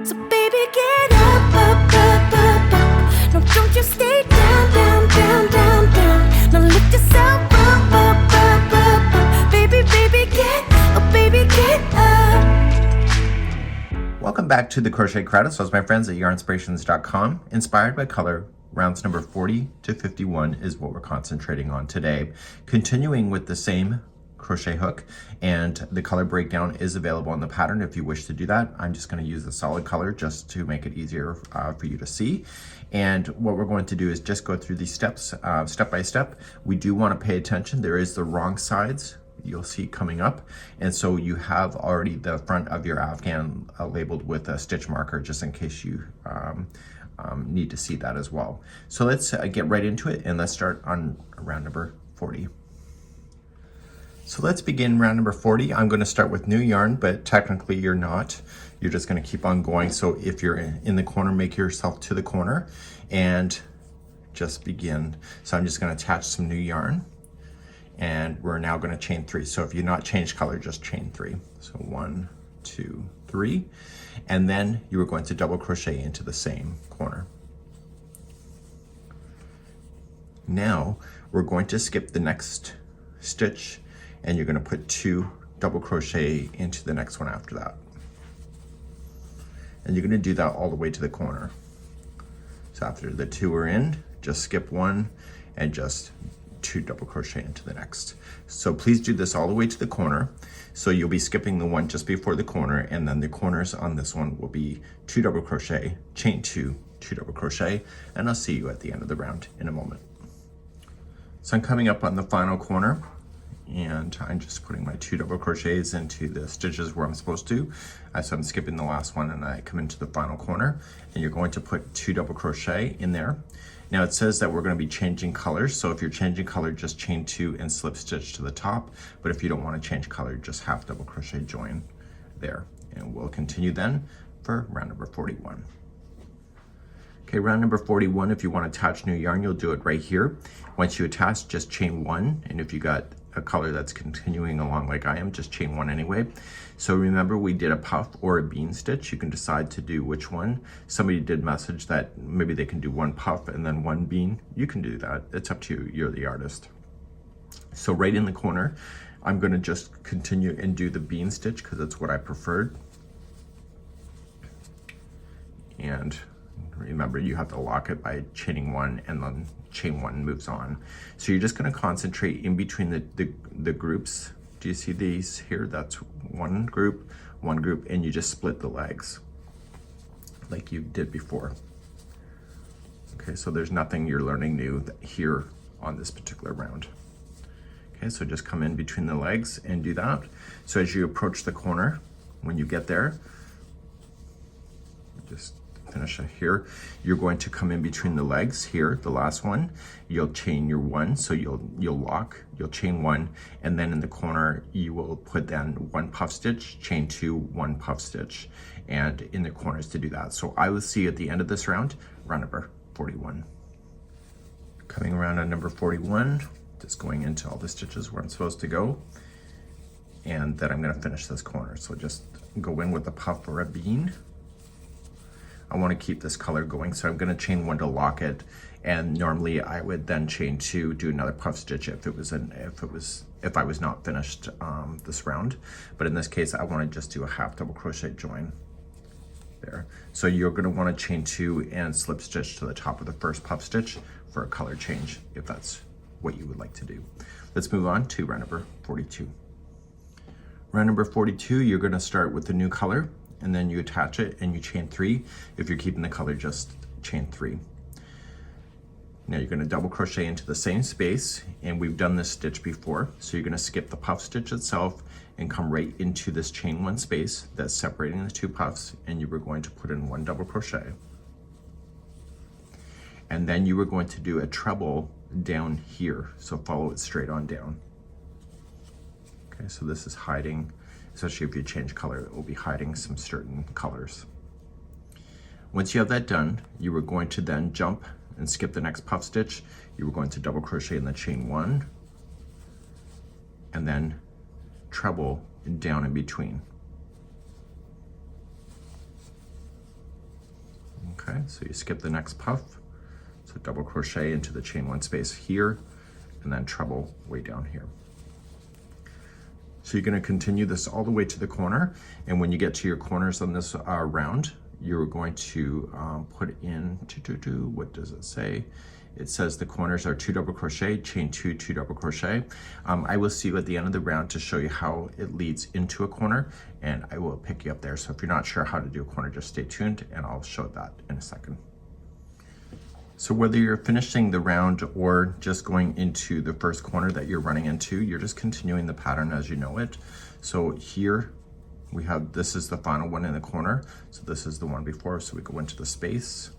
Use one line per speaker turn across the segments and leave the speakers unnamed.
So baby, get up, up, up, up, up. No, don't you stay down, down, down, down, down. Now lift yourself up, up, up, up, up. Baby, baby, get up, baby, get up.
Welcome back to the Crochet Credits. So as my friends at yarnspirations.com, inspired by color, rounds number 40 to 51 is what we're concentrating on today. Continuing with the same crochet hook, and the color breakdown is available on the pattern if you wish to do that. I'm just going to use the solid color just to make it easier for you to see. And what we're going to do is just go through these steps step by step. We do want to pay attention. There is the wrong sides you'll see coming up, and so you have already the front of your afghan labeled with a stitch marker just in case you need to see that as well. So let's get right into it, and let's start on round number 40. So let's begin round number 40. I'm going to start with new yarn, but technically you're not. You're just going to keep on going. So if you're in the corner, make yourself to the corner and just begin. So I'm just going to attach some new yarn, and we're now going to chain 3. So if you're not changed color, just chain 3. So 1, 2, 3, and then you are going to double crochet into the same corner. Now we're going to skip the next stitch, and you're going to put 2 double crochet into the next one after that. And you're going to do that all the way to the corner. So after the 2 are in, just skip 1 and just 2 double crochet into the next. So please do this all the way to the corner. So you'll be skipping the one just before the corner, and then the corners on this one will be 2 double crochet, chain 2, 2 double crochet, and I'll see you at the end of the round in a moment. So I'm coming up on the final corner, and I'm just putting my 2 double crochets into the stitches where I'm supposed to. So I'm skipping the last one, and I come into the final corner, and you're going to put 2 double crochet in there. Now it says that we're going to be changing colors, so if you're changing color, just chain 2 and slip stitch to the top. But if you don't want to change color, just half double crochet join there. And we'll continue then for round number 41. Okay, round number 41, if you want to attach new yarn, you'll do it right here. Once you attach, just chain 1, and if you got a color that's continuing along like I am, just chain 1 anyway. So remember, we did a puff or a bean stitch. You can decide to do which one. Somebody did message that maybe they can do 1 puff and then 1 bean. You can do that. It's up to you. You're the artist. So right in the corner, I'm going to just continue and do the bean stitch because that's what I preferred. And remember, you have to lock it by chaining 1, and then chain 1 moves on. So you're just going to concentrate in between the groups. Do you see these here? That's one group, and you just split the legs like you did before. Okay, so there's nothing you're learning new here on this particular round. Okay, so just come in between the legs and do that. So as you approach the corner, when you get there, just finish it here, you're going to come in between the legs here, the last one. You'll chain your 1, so you'll lock, you'll chain 1, and then in the corner you will put then 1 puff stitch, chain 2, 1 puff stitch, and in the corners to do that. So I will see you at the end of this round number 41. Coming around on number 41, just going into all the stitches where I'm supposed to go, and then I'm going to finish this corner. So just go in with a puff or a bean. I want to keep this color going, so I'm going to chain 1 to lock it, and normally I would then chain 2, do another puff stitch if I was not finished this round. But in this case, I want to just do a half double crochet join there. So you're going to want to chain 2 and slip stitch to the top of the first puff stitch for a color change if that's what you would like to do. Let's move on to round number 42. Round number 42, you're going to start with the new color, and then you attach it and you chain 3. If you're keeping the color, just chain 3. Now you're going to double crochet into the same space, and we've done this stitch before. So you're going to skip the puff stitch itself and come right into this chain 1 space that's separating the 2 puffs, and you were going to put in 1 double crochet. And then you were going to do a treble down here. So follow it straight on down. Okay, so this is hiding, especially if you change color, it will be hiding some certain colors. Once you have that done, you were going to then jump and skip the next puff stitch. You were going to double crochet in the chain 1, and then treble down in between. Okay, so you skip the next puff. So double crochet into the chain one space here, and then treble way down here. So you're going to continue this all the way to the corner, and when you get to your corners on this round, you're going to put in, what does it say? It says the corners are 2 double crochet, chain 2, 2 double crochet. I will see you at the end of the round to show you how it leads into a corner, and I will pick you up there. So if you're not sure how to do a corner, just stay tuned and I'll show that in a second. So whether you're finishing the round or just going into the first corner that you're running into, you're just continuing the pattern as you know it. So here we have, this is the final one in the corner. So this is the one before, so we go into the space.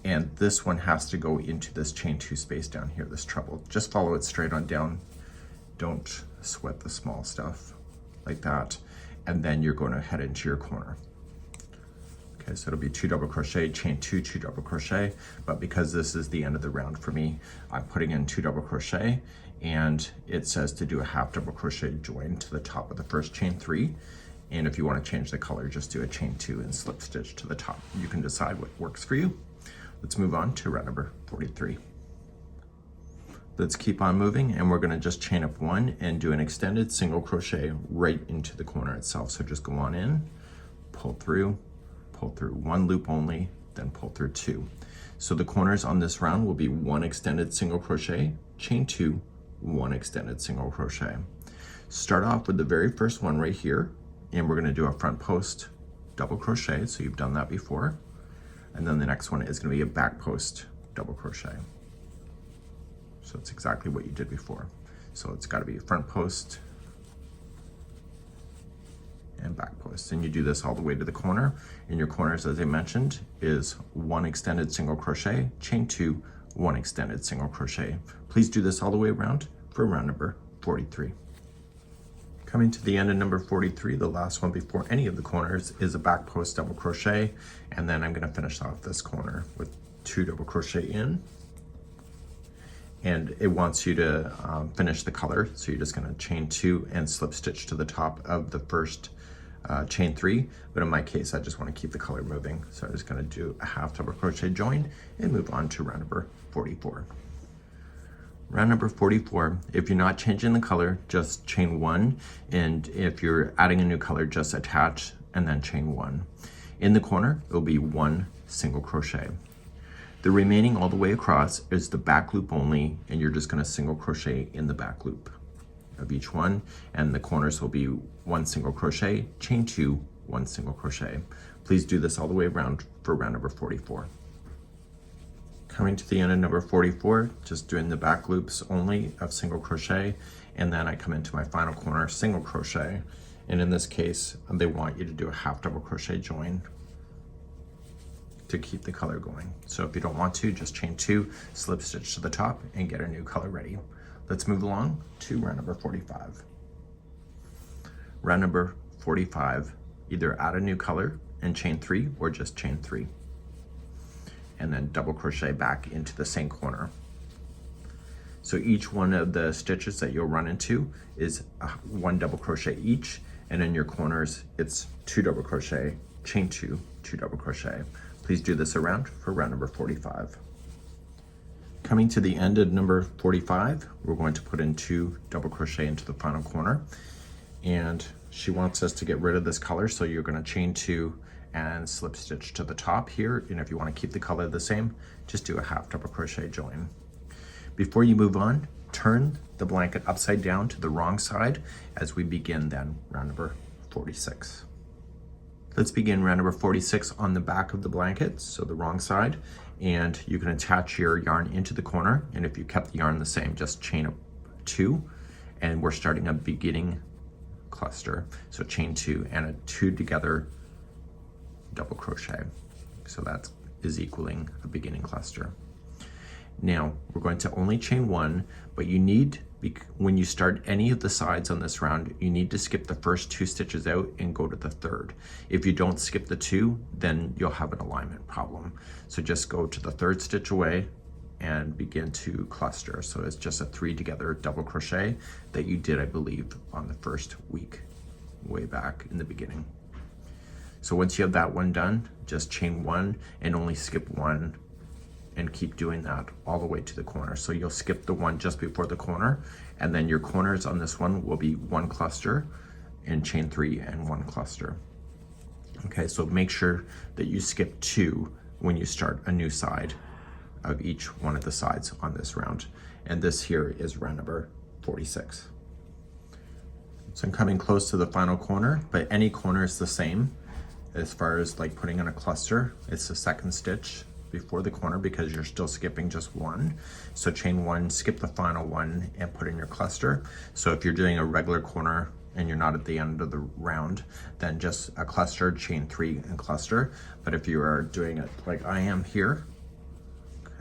And this one has to go into this chain 2 space down here, this treble. Just follow it straight on down. Don't sweat the small stuff like that. And then you're going to head into your corner. Okay, so it'll be 2 double crochet, chain 2, 2 double crochet. But because this is the end of the round for me, I'm putting in 2 double crochet, and it says to do a half double crochet join to the top of the first chain 3. And if you want to change the color, just do a chain 2 and slip stitch to the top. You can decide what works for you. Let's move on to round number 43. Let's keep on moving, and we're going to just chain up 1 and do an extended single crochet right into the corner itself. So just go on in, pull through 1 loop only, then pull through 2. So the corners on this round will be 1 extended single crochet, chain 2, 1 extended single crochet. Start off with the very first one right here, and we're going to do a front post double crochet. So you've done that before. And then the next one is going to be a back post double crochet. So it's exactly what you did before. So it's got to be a front post and back post. And you do this all the way to the corner. In your corners, as I mentioned, is 1 extended single crochet, chain 2, 1 extended single crochet. Please do this all the way around for round number 43. Coming to the end of number 43, the last one before any of the corners is a back post double crochet, and then I'm going to finish off this corner with 2 double crochet in, and it wants you to finish the color, so you're just going to chain 2 and slip stitch to the top of the first chain 3, but in my case I just want to keep the color moving, so I'm just going to do a half double crochet join and move on to round number 44. Round number 44, if you're not changing the color, just chain 1, and if you're adding a new color, just attach and then chain 1. In the corner, it will be 1 single crochet. The remaining all the way across is the back loop only, and you're just going to single crochet in the back loop of each one, and the corners will be 1 single crochet, chain 2, 1 single crochet. Please do this all the way around for round number 44. Coming to the end of number 44, just doing the back loops only of single crochet, and then I come into my final corner, single crochet, and in this case they want you to do a half double crochet join to keep the color going. So if you don't want to, just chain 2, slip stitch to the top, and get a new color ready. Let's move along to round number 45. Round number 45, either add a new color and chain 3 or just chain 3. And then double crochet back into the same corner. So each one of the stitches that you'll run into is 1 double crochet each, and in your corners it's 2 double crochet, chain 2, 2 double crochet. Please do this around for round number 45. Coming to the end of number 45, we're going to put in 2 double crochet into the final corner, and she wants us to get rid of this color, so you're going to chain 2 and slip stitch to the top here, and if you want to keep the color the same, just do a half double crochet join. Before you move on, turn the blanket upside down to the wrong side as we begin then round number 46. Let's begin round number 46 on the back of the blanket, so the wrong side, and you can attach your yarn into the corner, and if you kept the yarn the same, just chain up 2, and we're starting a beginning cluster, so chain 2 and a 2 together double crochet, so that is equaling a beginning cluster. Now we're going to only chain 1, but you need, when you start any of the sides on this round, you need to skip the first 2 stitches out and go to the 3rd. If you don't skip the 2, then you'll have an alignment problem. So just go to the 3rd stitch away and begin to cluster. So it's just a 3 together double crochet that you did, I believe, on the first week way back in the beginning. So once you have that one done, just chain one and only skip one, and keep doing that all the way to the corner. So you'll skip the one just before the corner, and then your corners on this one will be one cluster and chain three and one cluster. Okay, so make sure that you skip two when you start a new side of each one of the sides on this round. And this here is round number 46. So I'm coming close to the final corner, but any corner is the same as far as like putting in a cluster. It's the second stitch before the corner because you're still skipping just one. So chain one, skip the final one and put in your cluster. So if you're doing a regular corner and you're not at the end of the round, then just a cluster, chain three and cluster. But if you are doing it like I am here,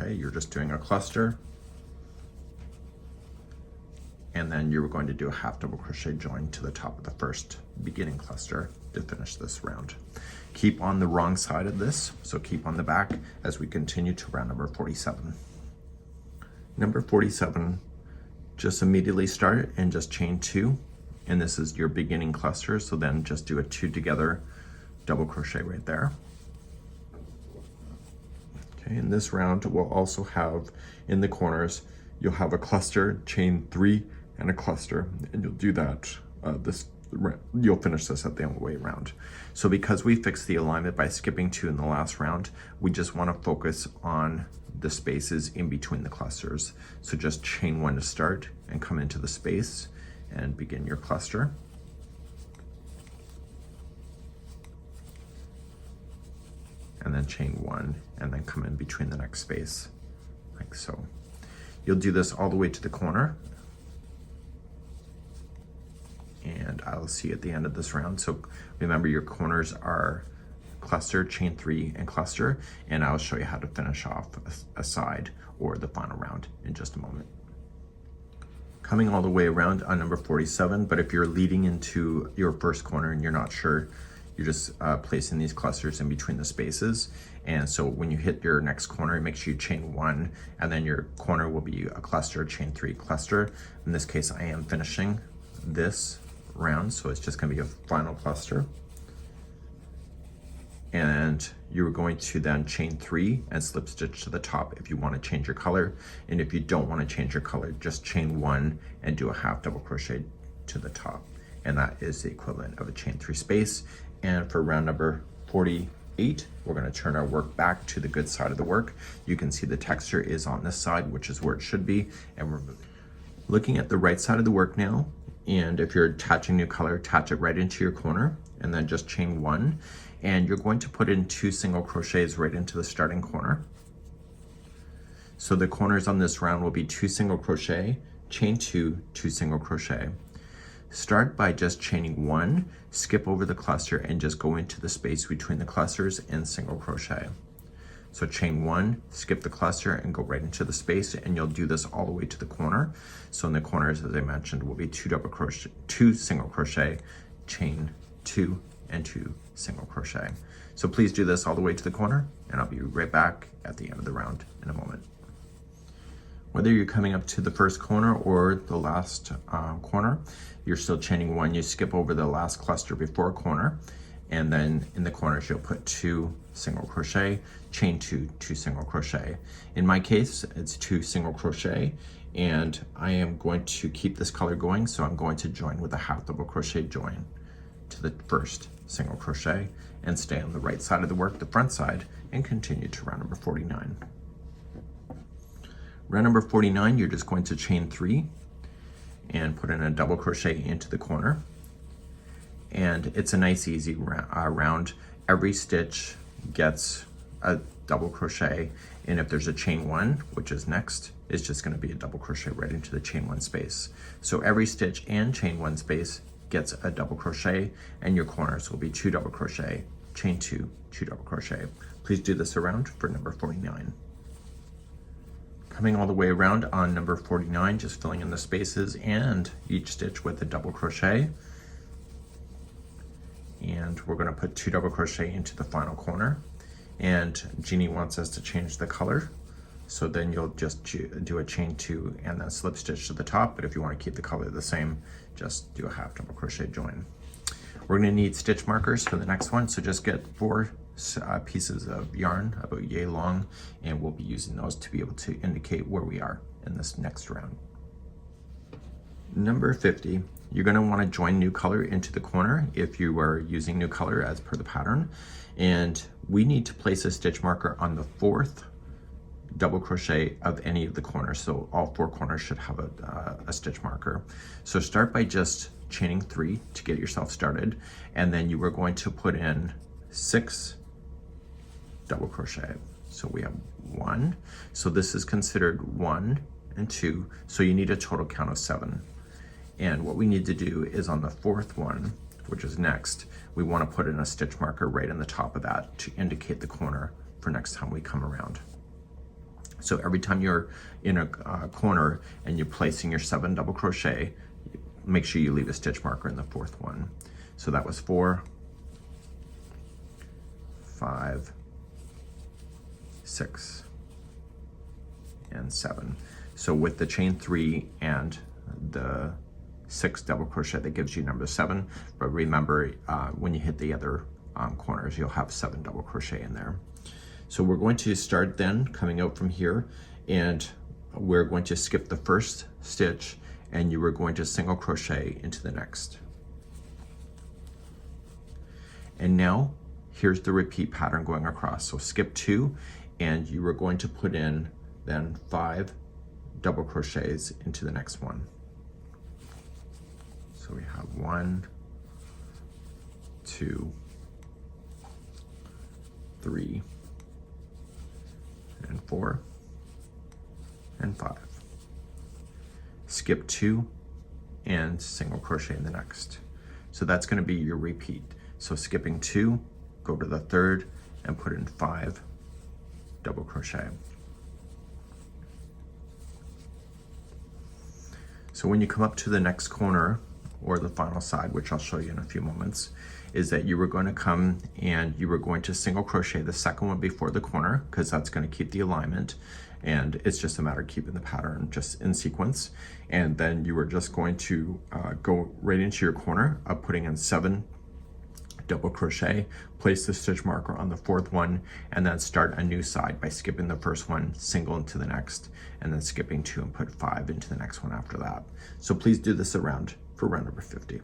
okay, you're just doing a cluster, and then you're going to do a half double crochet join to the top of the first beginning cluster to finish this round. Keep on the wrong side of this, so keep on the back as we continue to round number 47. Number 47, just immediately start and just chain two, and this is your beginning cluster, so then just do a two together double crochet right there. Okay, in this round we'll also have in the corners, you'll have a cluster, chain three and a cluster, and you'll do that you'll finish this at the end of the way round. So because we fixed the alignment by skipping two in the last round, we just want to focus on the spaces in between the clusters. So just chain one to start and come into the space and begin your cluster. And then chain one and then come in between the next space, like so. You'll do this all the way to the corner, and I'll see you at the end of this round. So remember, your corners are cluster, chain three, and cluster, and I'll show you how to finish off a side or the final round in just a moment. Coming all the way around on number 47, but if you're leading into your first corner and you're not sure, you're just placing these clusters in between the spaces. And so when you hit your next corner, make sure you chain one, and then your corner will be a cluster, chain three, cluster. In this case, I am finishing this round, so it's just gonna be a final cluster. And you're going to then chain three and slip stitch to the top if you want to change your color. And if you don't want to change your color, just chain one and do a half double crochet to the top. And that is the equivalent of a chain three space. And for round number 48, we're going to turn our work back to the good side of the work. You can see the texture is on this side, which is where it should be. And we're looking at the right side of the work now. And if you're attaching new color, attach it right into your corner and then just chain one. And you're going to put in 2 single crochets right into the starting corner. So the corners on this round will be 2 single crochet, chain 2, 2 single crochet. Start by just chaining 1, skip over the cluster and just go into the space between the clusters and single crochet. So chain 1, skip the cluster and go right into the space, and you'll do this all the way to the corner. So in the corners, as I mentioned, will be 2 single crochet, chain 2 and 2 single crochet. So please do this all the way to the corner, and I'll be right back at the end of the round in a moment. Whether you're coming up to the first corner or the last corner, you're still chaining 1. You skip over the last cluster before a corner, and then in the corners you'll put 2 single crochet, chain 2, 2 single crochet. In my case, it's 2 single crochet, and I am going to keep this color going, so I'm going to join with a half double crochet join to the first single crochet and stay on the right side of the work, the front side, and continue to round number 49. Round number 49, you're just going to chain 3 and put in a double crochet into the corner. And it's a nice easy round. Every stitch gets a double crochet, and if there's a chain 1, which is next, it's just going to be a double crochet right into the chain 1 space. So every stitch and chain 1 space gets a double crochet, and your corners will be 2 double crochet, chain 2, 2 double crochet. Please do this around for number 49. Coming all the way around on number 49, just filling in the spaces and each stitch with a double crochet. And we're going to put 2 double crochet into the final corner. And Jeanne wants us to change the color, so then you'll just do a chain 2 and then slip stitch to the top. But if you want to keep the color the same, just do a half double crochet join. We're gonna need stitch markers for the next one, so just get 4 pieces of yarn about yay long, and we'll be using those to be able to indicate where we are in this next round. Number 50, you're going to want to join new color into the corner if you are using new color as per the pattern, and we need to place a stitch marker on the 4th double crochet of any of the corners, so all 4 corners should have a stitch marker. So start by just chaining 3 to get yourself started, and then you are going to put in 6 double crochet. So we have 1, so this is considered 1 and 2, so you need a total count of 7. And what we need to do is on the 4th one, which is next, we want to put in a stitch marker right in the top of that to indicate the corner for next time we come around. So every time you're in a corner and you're placing your 7 double crochet, make sure you leave a stitch marker in the 4th one. So that was 4, 5, 6, and 7. So with the chain 3 and the 6 double crochet, that gives you number 7. But remember, when you hit the other corners, you'll have 7 double crochet in there. So we're going to start then coming out from here, and we're going to skip the first stitch, and you are going to single crochet into the next. And now here's the repeat pattern going across. So skip 2, and you are going to put in then 5 double crochets into the next one. So we have 1, 2, 3, and 4, and 5. Skip 2 and single crochet in the next. So that's going to be your repeat. So skipping 2, go to the 3rd and put in 5 double crochet. So when you come up to the next corner, or the final side, which I'll show you in a few moments, is that you were going to come and you were going to single crochet the second one before the corner, because that's going to keep the alignment, and it's just a matter of keeping the pattern just in sequence. And then you were just going to go right into your corner of putting in 7 double crochet, place the stitch marker on the 4th one, and then start a new side by skipping the first one, single into the next, and then skipping 2 and put 5 into the next one after that. So please do this around for round number 50.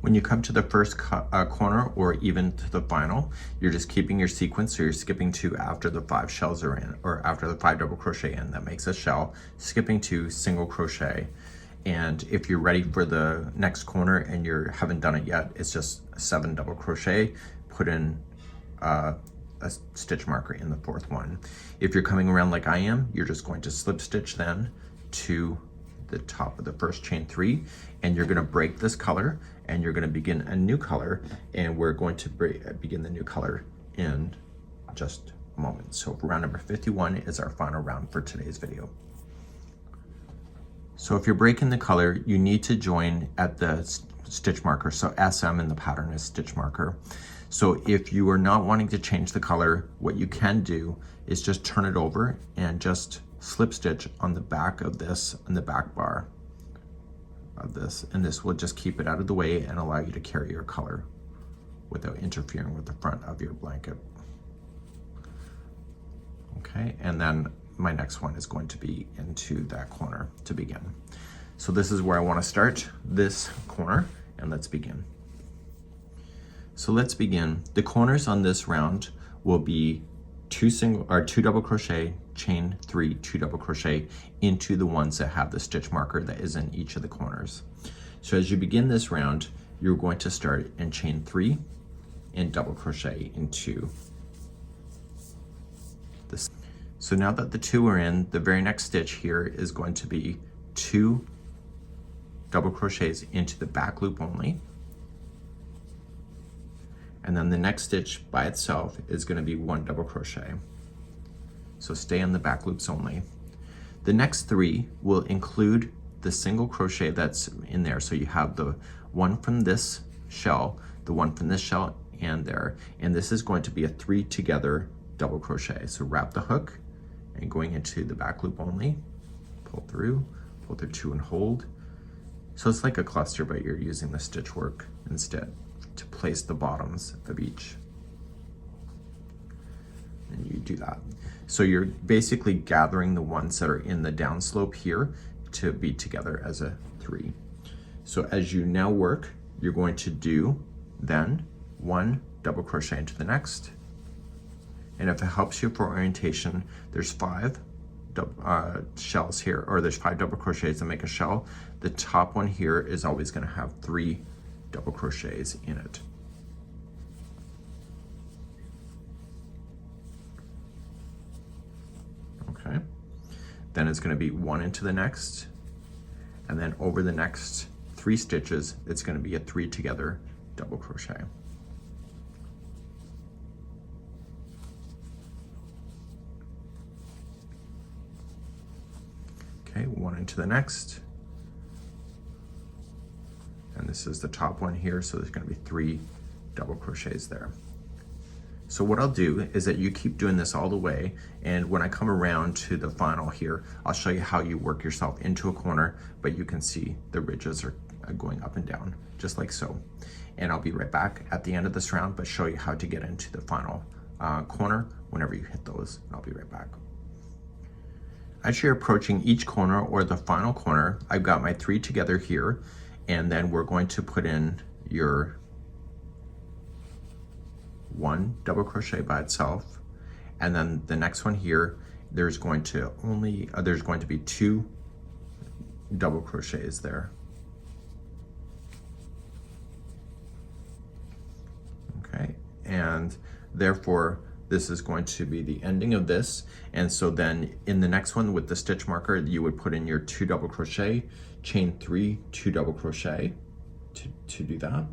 When you come to the first corner, or even to the final, you're just keeping your sequence, so you're skipping 2 after the 5 shells are in, or after the 5 double crochet in, that makes a shell, skipping 2, single crochet. And if you're ready for the next corner and you haven't done it yet, it's just 7 double crochet, put in a stitch marker in the 4th one. If you're coming around like I am, you're just going to slip stitch then to the top of the first chain 3, and you're going to break this color, and you're going to begin a new color, and we're going to begin the new color in just a moment. So round number 51 is our final round for today's video. So if you're breaking the color, you need to join at the stitch marker. So SM in the pattern is stitch marker. So if you are not wanting to change the color, what you can do is just turn it over and just slip stitch on the back of this, on the back bar of this, and this will just keep it out of the way and allow you to carry your color without interfering with the front of your blanket. Okay, and then my next one is going to be into that corner to begin. So this is where I want to start this corner, and let's begin. So let's begin. The corners on this round will be 2 double crochet, chain 3, 2 double crochet into the ones that have the stitch marker that is in each of the corners. So as you begin this round, you're going to start in chain 3 and double crochet into this. So now that the 2 are in, the very next stitch here is going to be 2 double crochets into the back loop only. And then the next stitch by itself is going to be 1 double crochet. So stay in the back loops only. The next 3 will include the single crochet that's in there. So you have the one from this shell, the one from this shell, and there. And this is going to be a 3 together double crochet. So wrap the hook and going into the back loop only, pull through 2 and hold, So it's like a cluster, but you're using the stitch work instead to place the bottoms of each. And you do that. So you're basically gathering the ones that are in the downslope here to be together as a 3. So as you now work, you're going to do then 1 double crochet into the next. And if it helps you for orientation, there's 5 shells here, or there's 5 double crochets that make a shell. The top one here is always going to have 3 double crochets in it. Okay, then it's going to be 1 into the next, and then over the next 3 stitches it's going to be a 3 together double crochet. Okay, 1 into the next, and this is the top one here, so there's going to be 3 double crochets there. So what I'll do is that you keep doing this all the way, and when I come around to the final here, I'll show you how you work yourself into a corner, but you can see the ridges are going up and down, just like so. And I'll be right back at the end of this round, but show you how to get into the final corner whenever you hit those. I'll be right back. As you're approaching each corner or the final corner, I've got my 3 together here, and then we're going to put in your 1 double crochet by itself, and then the next one here, there's going to be 2 double crochets there. Okay, and therefore this is going to be the ending of this. And so then in the next one with the stitch marker, you would put in your 2 double crochet, chain 3, 2 double crochet to do that.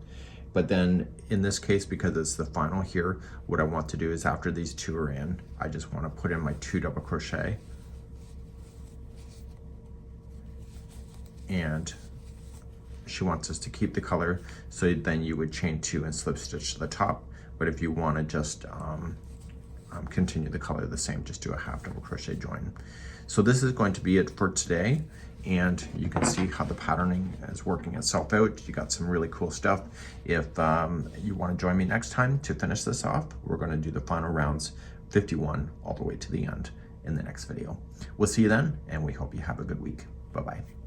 But then in this case, because it's the final here, what I want to do is after these 2 are in, I just want to put in my 2 double crochet, and she wants us to keep the color, so then you would chain 2 and slip stitch to the top. But if you want to just continue the color the same, just do a half double crochet join. So this is going to be it for today, and you can see how the patterning is working itself out. You got some really cool stuff. If you want to join me next time to finish this off, we're going to do the final rounds 51 all the way to the end in the next video. We'll see you then, and we hope you have a good week. Bye-bye.